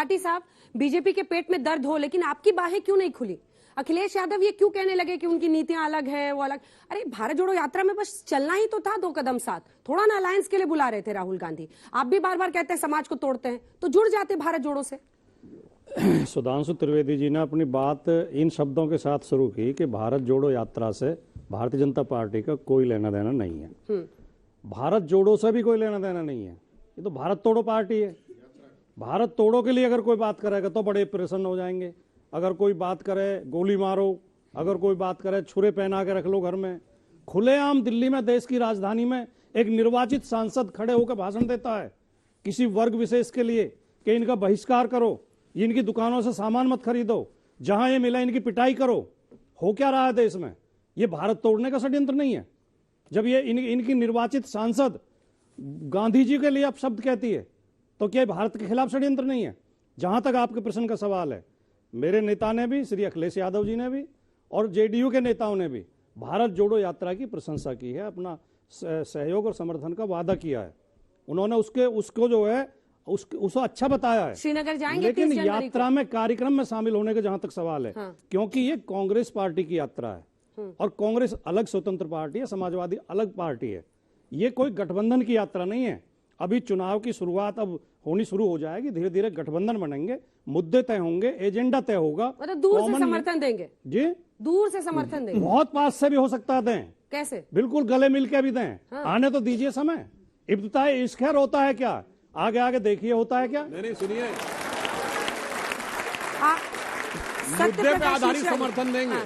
त्रिपाठी साहब, बीजेपी के पेट में दर्द हो लेकिन आपकी बाहें क्यों नहीं खुली? अखिलेश यादव ये क्यों कहने लगे कि उनकी नीतियां अलग है, वो अलग? अरे भारत जोड़ो यात्रा में बस चलना ही तो था 2 कदम साथ, थोड़ा ना अलायंस के लिए बुला रहे थे राहुल गांधी। आप भी बार बार कहते हैं समाज को तोड़ते हैं, तो जुड़ जाते भारत जोड़ो से। सुधांशु त्रिवेदी जी ने अपनी बात इन शब्दों के साथ शुरू की कि भारत जोड़ो यात्रा से भारतीय जनता पार्टी का कोई लेना देना नहीं है। भारत जोड़ो से भी कोई लेना देना नहीं है, ये तो भारत तोड़ो पार्टी है। भारत तोड़ो के लिए अगर कोई बात करेगा तो बड़े प्रसन्न हो जाएंगे। अगर कोई बात करे गोली मारो, अगर कोई बात करे छुरे पहना के रख लो घर में। खुलेआम दिल्ली में, देश की राजधानी में एक निर्वाचित सांसद खड़े होकर भाषण देता है किसी वर्ग विशेष के लिए कि इनका बहिष्कार करो, इनकी दुकानों से सामान मत खरीदो, जहां ये मिला इनकी पिटाई करो। हो क्या रहा है देश में? ये भारत तोड़ने का षड्यंत्र नहीं है? जब ये इनकी निर्वाचित सांसद गांधी जी के लिए अपशब्द कहती है तो क्या भारत के खिलाफ षड्यंत्र नहीं है? जहां तक आपके प्रश्न का सवाल है, मेरे नेता ने भी, श्री अखिलेश यादव जी ने भी और जेडीयू के नेताओं ने भी भारत जोड़ो यात्रा की प्रशंसा की है, अपना सहयोग और समर्थन का वादा किया है। उन्होंने उसको जो है उसको अच्छा बताया है। श्रीनगर जाएंगे, लेकिन यात्रा में, कार्यक्रम में शामिल होने का जहां तक सवाल है, हाँ। क्योंकि ये कांग्रेस पार्टी की यात्रा है और कांग्रेस अलग स्वतंत्र पार्टी है, समाजवादी अलग पार्टी है। ये कोई गठबंधन की यात्रा नहीं है। अभी चुनाव की शुरुआत अब होनी शुरू हो जाएगी, धीरे धीरे गठबंधन बनेंगे, मुद्दे तय होंगे, एजेंडा तय होगा। मतलब दूर से समर्थन देंगे जी, दूर से समर्थन देंगे, बहुत पास से भी हो सकता है दें। कैसे? बिल्कुल गले मिलके भी दें। हाँ। आने तो दीजिए समय। इब्तिदाई इश्क खैर होता है क्या? आगे आगे देखिए होता है क्या। नहीं सुनिए, मुद्दे पे आधारित समर्थन देंगे। हाँ।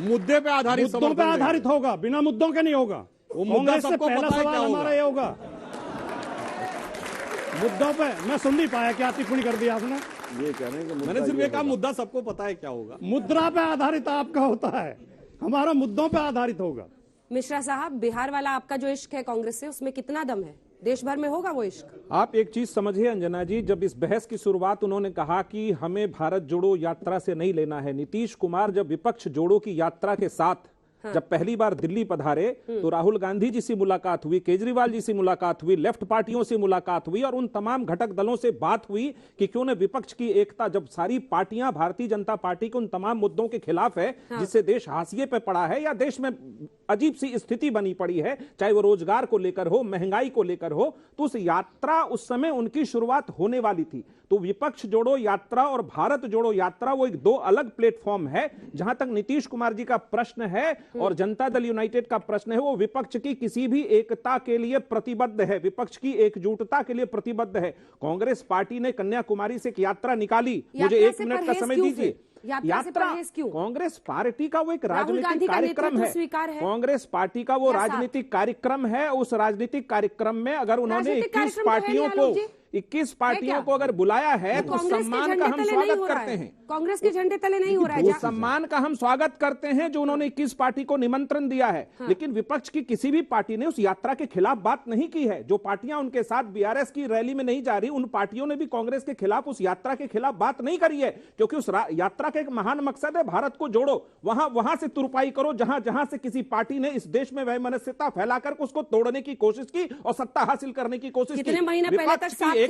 मुद्दे पे आधारित, मुद्दों पे आधारित होगा, बिना मुद्दों के नहीं होगा। वो मुद्दा सबको पहला पता है सवाल क्या हमारा ये होगा। मुद्दों पे मैं सुन नहीं पाया, क्या टिप्पणी कर दी आपने? ये कह रहे हैं कि मैंने सिर्फ ये कहा मुद्दा सबको पता है क्या होगा। मुद्रा पे आधारित आपका होता है, हमारा मुद्दों पे आधारित होगा। मिश्रा साहब, बिहार वाला आपका जो इश्क है कांग्रेस से, उसमें कितना दम है? देश भर में होगा वो इश्क? आप एक चीज समझिए अंजना जी, जब इस बहस की शुरुआत उन्होंने कहा कि हमें भारत जोड़ो यात्रा से नहीं लेना है, नीतीश कुमार जब विपक्ष जोड़ो की यात्रा के साथ जब पहली बार दिल्ली पधारे तो राहुल गांधी जी से मुलाकात हुई, केजरीवाल जी से मुलाकात हुई, लेफ्ट पार्टियों से मुलाकात हुई और उन तमाम घटक दलों से बात हुई कि क्यों न विपक्ष की एकता, जब सारी पार्टियां भारतीय जनता पार्टी के उन तमाम मुद्दों के खिलाफ है जिससे देश हाशिए पे पड़ा है या देश में अजीब सी स्थिति बनी पड़ी है, चाहे वो रोजगार को लेकर हो, महंगाई को लेकर हो, तो उस यात्रा उस समय उनकी शुरुआत होने वाली थी। तो विपक्ष जोड़ो यात्रा और भारत जोड़ो यात्रा वो एक दो अलग प्लेटफॉर्म है। जहां तक नीतीश कुमार जी का प्रश्न है और जनता दल यूनाइटेड का प्रश्न है, वो विपक्ष की किसी भी एकता के लिए प्रतिबद्ध है, विपक्ष की एकजुटता के लिए प्रतिबद्ध है। कांग्रेस पार्टी ने कन्याकुमारी से एक यात्रा निकाली, मुझे 1 मिनट का समय दीजिए। यात्रा कांग्रेस पार्टी का वो एक राजनीतिक कार्यक्रम है, कांग्रेस पार्टी का वो राजनीतिक कार्यक्रम है। उस राजनीतिक कार्यक्रम में अगर उन्होंने 21 पार्टियों को अगर बुलाया है तो सम्मान का हम स्वागत करते हैं। कांग्रेस के झंडे तले नहीं हो रहा है, सम्मान का हम स्वागत करते हैं जो उन्होंने 21 पार्टी को निमंत्रण दिया है। लेकिन विपक्ष की किसी भी पार्टी ने उस यात्रा के खिलाफ बात नहीं की है। जो पार्टियां उनके साथ बीआरएस की रैली में नहीं जा रही, उन पार्टियों ने भी कांग्रेस के खिलाफ, उस यात्रा के खिलाफ बात नहीं करी है, क्योंकि उस यात्रा का एक महान मकसद है भारत को जोड़ो। वहां से तुरपाई करो जहां से किसी पार्टी ने इस देश में वैमनस्यता फैलाकर उसको तोड़ने की कोशिश की और सत्ता हासिल करने की कोशिश की। कितने महीने पहले तक साथ थे?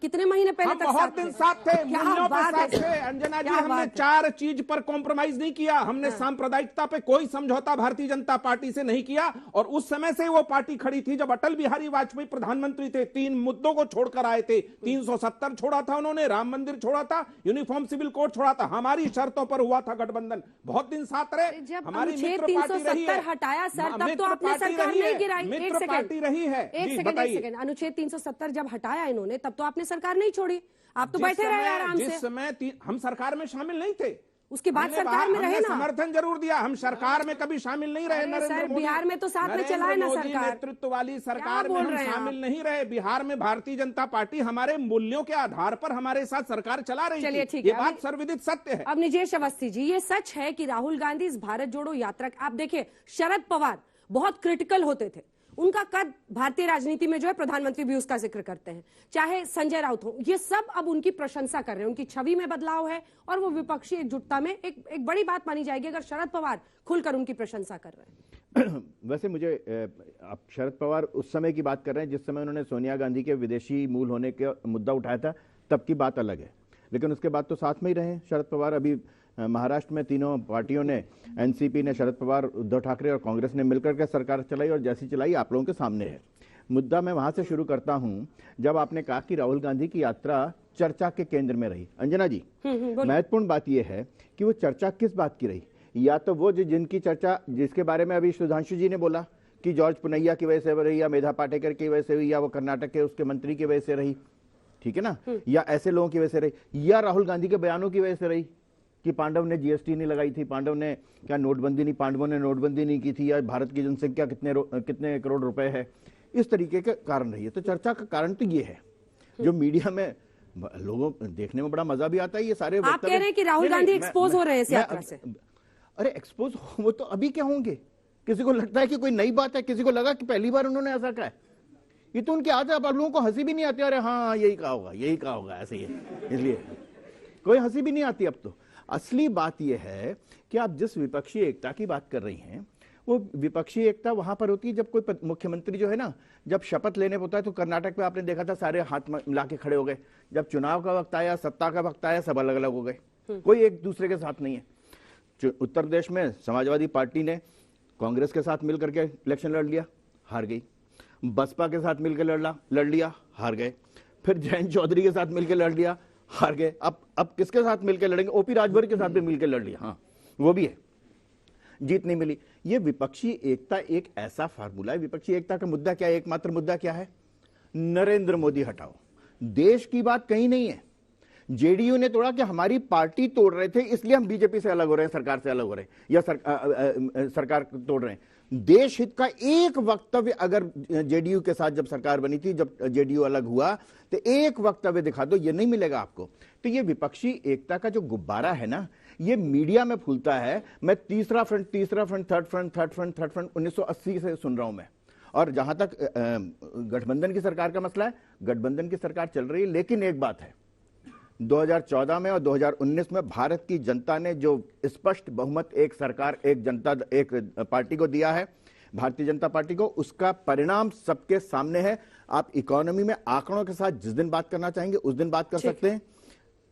कितने महीने पहले तक बहुत दिन साथ थे, मूल्यों पे साथ थे अंजना जी। हमने 4 चीज पर कॉम्प्रोमाइज नहीं किया। हमने सांप्रदायिकता पे कोई समझौता भारतीय जनता पार्टी से नहीं किया और उस समय से वो पार्टी खड़ी थी जब अटल बिहारी वाजपेयी प्रधानमंत्री थे। 3 मुद्दों को छोड़कर आए थे। 370 छोड़ा था उन्होंने, राम मंदिर छोड़ा था, यूनिफॉर्म सिविल कोड छोड़ा था। हमारी शर्तों पर हुआ था गठबंधन। बहुत दिन साथ रहे, हमारी मित्र पार्टी रही है। हटाया सर, तब तो आपने सरकार नहीं गिराई। मित्र पार्टी रही है। एक सेकंड, अनुच्छेद 370 जब हटाया इन्होंने तब तो आपने सरकार नहीं छोड़ी, आप तो बैठे रहे आराम से। जिस समय हम सरकार में शामिल नहीं थे, उसके बाद सरकार में रहे ना, समर्थन जरूर दिया। हम सरकार में कभी शामिल नहीं रहे। नरेंद्र मोदी बिहार में तो साथ में चलाए ना सरकार, नेतृत्व वाली सरकार में हम शामिल नहीं रहे। बिहार में भारतीय जनता पार्टी हमारे मूल्यों के आधार पर हमारे साथ सरकार चला रही थी। ठीक है, ये बात सर्वविदित सत्य है। अब निजेश अवस्थी जी, ये सच है कि राहुल गांधी इस भारत जोड़ो यात्रा, आप देखिए शरद पवार बहुत क्रिटिकल होते थे, उनका कद भारतीय राजनीति में जो है, प्रधानमंत्री भी उसका जिक्र करते हैं, चाहे संजय राउत हो, ये सब अब उनकी प्रशंसा कर रहे हैं। उनकी छवि में बदलाव है और वो विपक्षी एकजुटता में एक बड़ी बात मानी जाएगी अगर शरद पवार खुलकर उनकी प्रशंसा कर रहे हैं। वैसे मुझे आप शरद पवार उस समय की बात कर रहे हैं जिस समय उन्होंने सोनिया गांधी के विदेशी मूल होने का मुद्दा उठाया था, तब की बात अलग है। लेकिन उसके बाद तो साथ में ही रहे शरद पवार। अभी महाराष्ट्र में तीनों पार्टियों ने, एनसीपी ने, शरद पवार, उद्धव ठाकरे और कांग्रेस ने मिलकर के सरकार चलाई, और जैसी चलाई आप लोगों के सामने है। मुद्दा मैं वहां से शुरू करता हूं, जब आपने कहा कि राहुल गांधी की यात्रा चर्चा के केंद्र में रही। अंजना जी, महत्वपूर्ण बात यह है कि वो चर्चा किस बात की रही। या तो वो जिनकी चर्चा, जिसके बारे में अभी सुधांशु जी ने बोला कि जॉर्ज पुनैया की वजह से रही, या मेधा पाटेकर की वजह से हुई, या वो कर्नाटक के उसके मंत्री की वजह से रही, ठीक है ना, या ऐसे लोगों की वजह से रही, या राहुल गांधी के बयानों की वजह से रही कि पांडव ने जीएसटी नहीं लगाई थी, पांडव ने क्या नोटबंदी नहीं, पांडवों ने नोटबंदी नहीं की थी, या भारत की जनसंख्या कितने करोड़ रुपए है, इस तरीके के कारण रही है। तो चर्चा का कारण तो ये है, जो मीडिया में लोगों देखने में बड़ा मजा भी आता है। ये सारे आप कह रहे हैं कि राहुल गांधी एक्सपोज हो रहे हैं इस यात्रा से? अरे एक्सपोज वो तो अभी क्या होंगे? किसी को लगता है कि कोई नई बात है, किसी को लगा कि पहली बार उन्होंने ऐसा कहा है। ये तो उनकी आदत है। अब आप लोगों को हंसी भी नहीं आती, अरे हाँ यही कहा होगा, यही कहा होगा, ऐसे ही है, इसलिए कोई हंसी भी नहीं आती अब तो। असली बात यह है कि आप जिस विपक्षी एकता की बात कर रही हैं, वो विपक्षी एकता वहां पर होती है जब कोई मुख्यमंत्री जो है ना, जब शपथ लेने होता है, तो कर्नाटक में आपने देखा था सारे हाथ मिला के खड़े हो गए। जब चुनाव का वक्त आया, सत्ता का वक्त आया, सब अलग अलग हो गए, कोई एक दूसरे के साथ नहीं है। उत्तर प्रदेश में समाजवादी पार्टी ने कांग्रेस के साथ मिलकर के इलेक्शन लड़ लिया, हार गई। बसपा के साथ मिलकर लड़ लिया, हार गए। फिर जयंत चौधरी के साथ मिलकर लड़ लिया, हार गए। अब किसके साथ मिलकर लड़ेंगे? ओपी राजभर के साथ भी मिलकर लड़ लिया, हाँ वो भी है, जीत नहीं मिली। ये विपक्षी एकता एक ऐसा फार्मूला है। विपक्षी एकता का मुद्दा क्या है? एकमात्र मुद्दा क्या है? नरेंद्र मोदी हटाओ। देश की बात कहीं नहीं है। जेडीयू ने तोड़ा कि हमारी पार्टी तोड़ रहे थे, इसलिए हम बीजेपी से अलग हो रहे हैं, सरकार से अलग हो रहे हैं, या सरकार तोड़ रहे हैं। देश हित का एक वक्तव्य अगर जेडीयू के साथ जब सरकार बनी थी, जब जेडीयू अलग हुआ, तो एक वक्तव्य दिखा दो, ये नहीं मिलेगा आपको। तो ये विपक्षी एकता का जो गुब्बारा है ना, ये मीडिया में फूलता है। मैं तीसरा फ्रंट, थर्ड फ्रंट 1980 से सुन रहा हूं मैं। और जहां तक गठबंधन की सरकार का मसला है, गठबंधन की सरकार चल रही है, लेकिन एक बात है, 2014 में और 2019 में भारत की जनता ने जो स्पष्ट बहुमत एक सरकार, एक पार्टी को दिया है, भारतीय जनता पार्टी को, उसका परिणाम सबके सामने है। आप इकोनॉमी में आंकड़ों के साथ जिस दिन बात करना चाहेंगे उस दिन बात कर सकते हैं।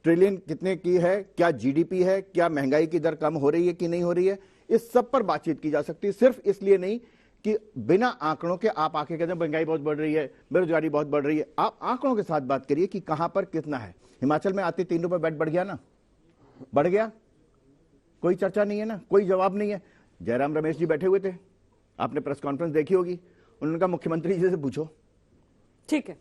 ट्रिलियन कितने की है, क्या जीडीपी है, क्या महंगाई की दर कम हो रही है कि नहीं हो रही है, इस सब पर बातचीत की जा सकती है। सिर्फ इसलिए नहीं कि बिना आंकड़ों के आप आके कहते हैं महंगाई बहुत बढ़ रही है, बेरोजगारी बहुत बढ़ रही है। आप आंकड़ों के साथ बात करिए कि कहां पर कितना है। हिमाचल में आते 3 रुपए बेड बढ़ गया ना, बढ़ गया, कोई चर्चा नहीं है ना, कोई जवाब नहीं है। जयराम रमेश जी बैठे हुए थे, आपने प्रेस कॉन्फ्रेंस देखी होगी, उन्होंने कहा मुख्यमंत्री जी से पूछो। ठीक है।